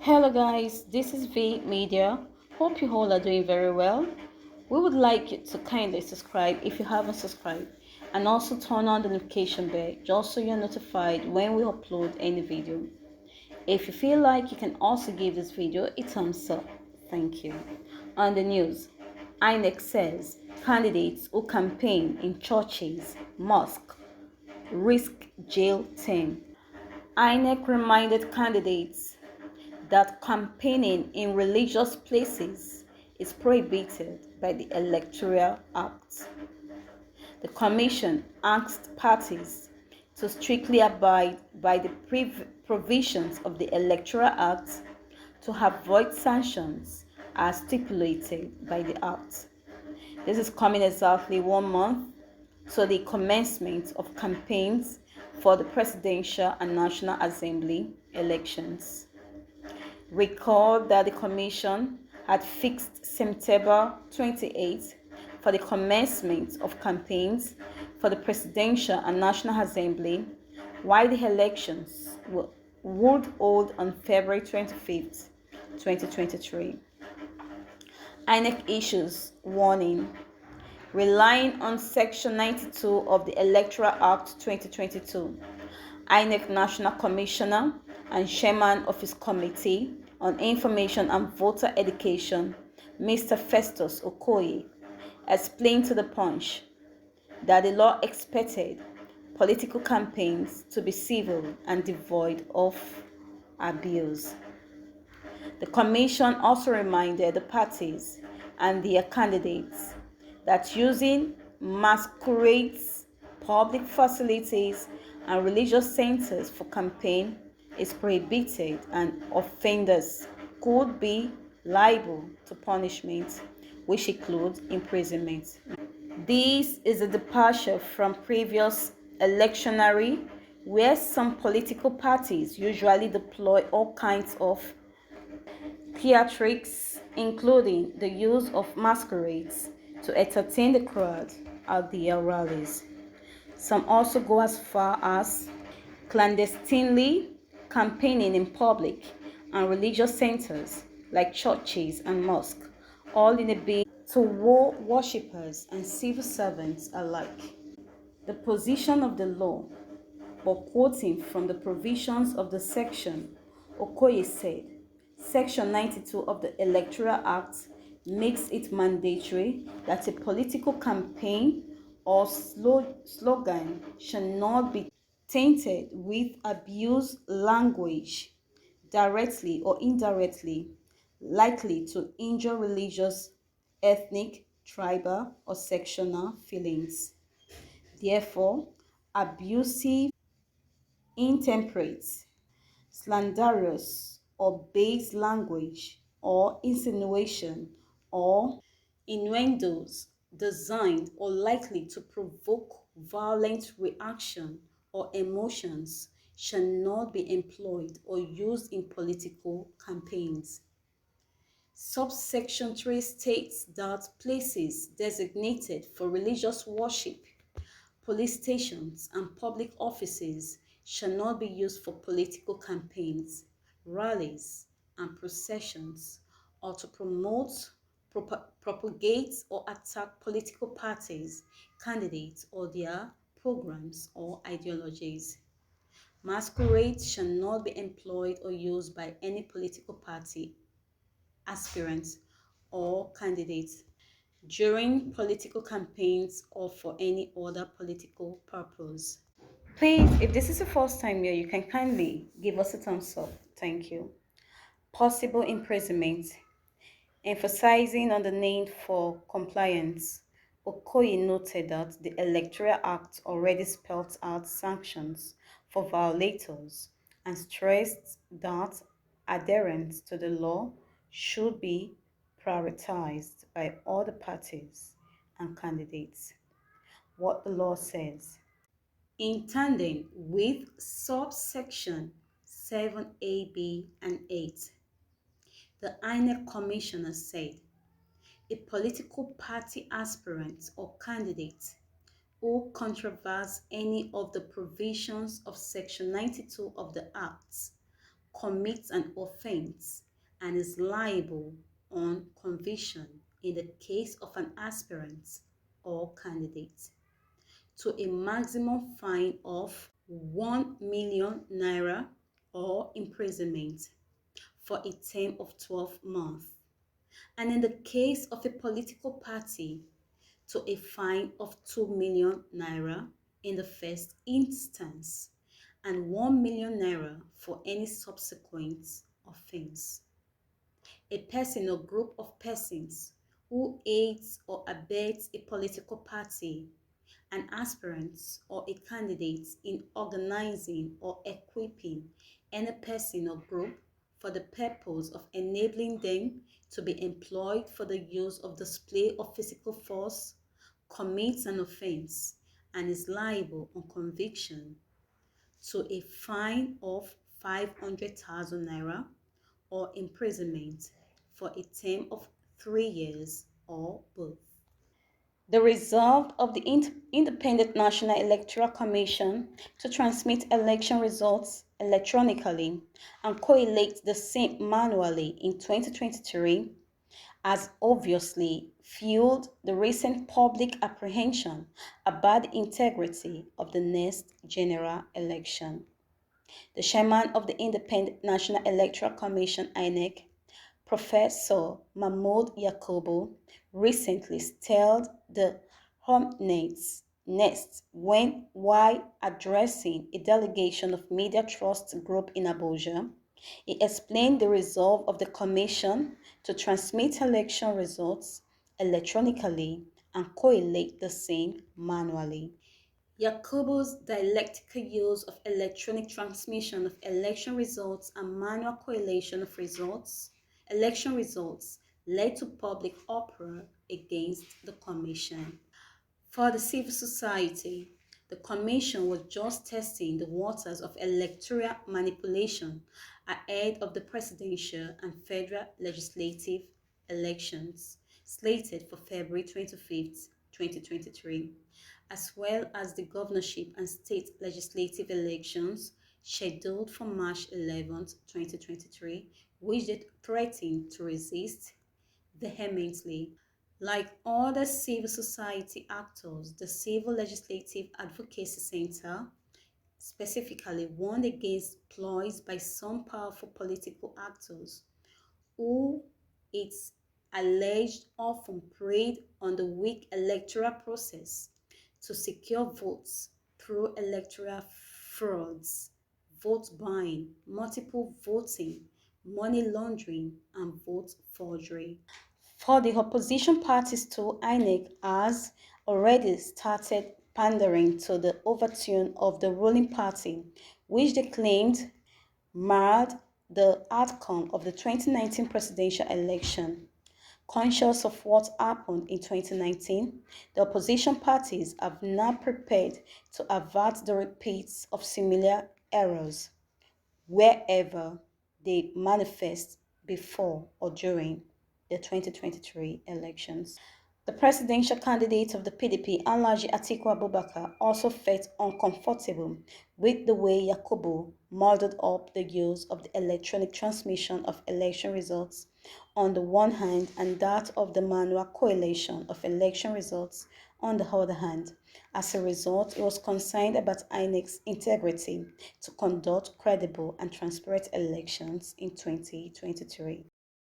Hello guys, this is V Media. Hope you all are doing very well. We would like you to kindly subscribe if you haven't subscribed and also turn on the notification bell just so you're notified when we upload any video. If you feel like you can also give this video a thumbs up. Thank you. On the news, Inec says candidates who campaign in churches, mosques risk jail term. Inec reminded candidates that campaigning in religious places is prohibited by the Electoral Act. The Commission asked parties to strictly abide by the provisions of the Electoral Act to avoid sanctions as stipulated by the Act. This is coming exactly 1 month to the commencement of campaigns for the Presidential and National Assembly elections. Recall that the Commission had fixed September 28 for the commencement of campaigns for the Presidential and National Assembly, while the elections would hold on February 25, 2023. Inec issues warning. Relying on Section 92 of the Electoral Act 2022, Inec National Commissioner and Chairman of his Committee on Information and Voter Education, Mr. Festus Okoye, explained to The Punch that the law expected political campaigns to be civil and devoid of abuse. The Commission also reminded the parties and their candidates that using masquerades, public facilities, and religious centers for campaign is prohibited and offenders could be liable to punishment, which includes imprisonment. This is a departure from previous electionary where some political parties usually deploy all kinds of theatrics, including the use of masquerades to entertain the crowd at their rallies. Some also go as far as clandestinely campaigning in public and religious centers like churches and mosques, all in a bid to woo worshippers and civil servants alike. The position of the law, but quoting from the provisions of the section, Okoye said, Section 92 of the Electoral Act makes it mandatory that a political campaign or slogan shall not be tainted with abuse language, directly or indirectly, likely to injure religious, ethnic, tribal, or sectional feelings. Therefore, abusive, intemperate, slanderous, or base language or insinuation or innuendos designed or likely to provoke violent reaction or emotions shall not be employed or used in political campaigns. Subsection 3 states that places designated for religious worship, police stations, and public offices shall not be used for political campaigns, rallies, and processions, or to promote, propagate, or attack political parties, candidates, or their programs or ideologies. Masquerades shall not be employed or used by any political party, aspirants, or candidates during political campaigns or for any other political purpose. Please, if this is the first time here, you can kindly give us a thumbs up. Thank you. Possible imprisonment. Emphasizing on the need for compliance, Okoye noted that the Electoral Act already spelled out sanctions for violators and stressed that adherence to the law should be prioritized by all the parties and candidates. What the law says. In tandem with subsection 7a(b) and 8, the Inec Commissioner said a political party aspirant or candidate who contravenes any of the provisions of Section 92 of the Act commits an offense and is liable on conviction in the case of an aspirant or candidate to a maximum fine of 1 million naira or imprisonment for a term of 12 months. And in the case of a political party, to a fine of 2 million naira in the first instance and 1 million naira for any subsequent offense. A person or group of persons who aids or abets a political party, an aspirant or a candidate in organizing or equipping any person or group for the purpose of enabling them to be employed for the use of display of physical force, commits an offense and is liable on conviction to a fine of 500,000 naira or imprisonment for a term of 3 years or both. The resolve of the Independent National Electoral Commission to transmit election results electronically and collate the same manually in 2023 has obviously fueled the recent public apprehension about the integrity of the next general election. The chairman of the Independent National Electoral Commission, Inec, Professor Mahmoud Yakubu, recently stirred the hornet's nest when, while addressing a delegation of Media Trust Group in Abuja, he explained the resolve of the Commission to transmit election results electronically and collate the same manually. Yakubu's dialectical use of electronic transmission of election results and manual collation of election results led to public uproar against the Commission. For the civil society, the Commission was just testing the waters of electoral manipulation ahead of the presidential and federal legislative elections slated for February 25th, 2023, as well as the governorship and state legislative elections scheduled for March 11th, 2023, which they threatened to resist vehemently. Like other civil society actors, the Civil Legislative Advocacy Center specifically warned against ploys by some powerful political actors who it's alleged often preyed on the weak electoral process to secure votes through electoral frauds, vote buying, multiple voting, money laundering, and vote forgery. For the opposition parties too, INEC has already started pandering to the overtune of the ruling party, which they claimed marred the outcome of the 2019 presidential election. Conscious of what happened in 2019, the opposition parties have now prepared to avert the repeats of similar errors wherever they manifest before or during the 2023 elections. The presidential candidate of the PDP, Alhaji Atiku Abubakar, also felt uncomfortable with the way Yakubu modeled up the use of the electronic transmission of election results on the one hand and that of the manual collation of election results on the other hand. As a result, he was concerned about INEC's integrity to conduct credible and transparent elections in 2023.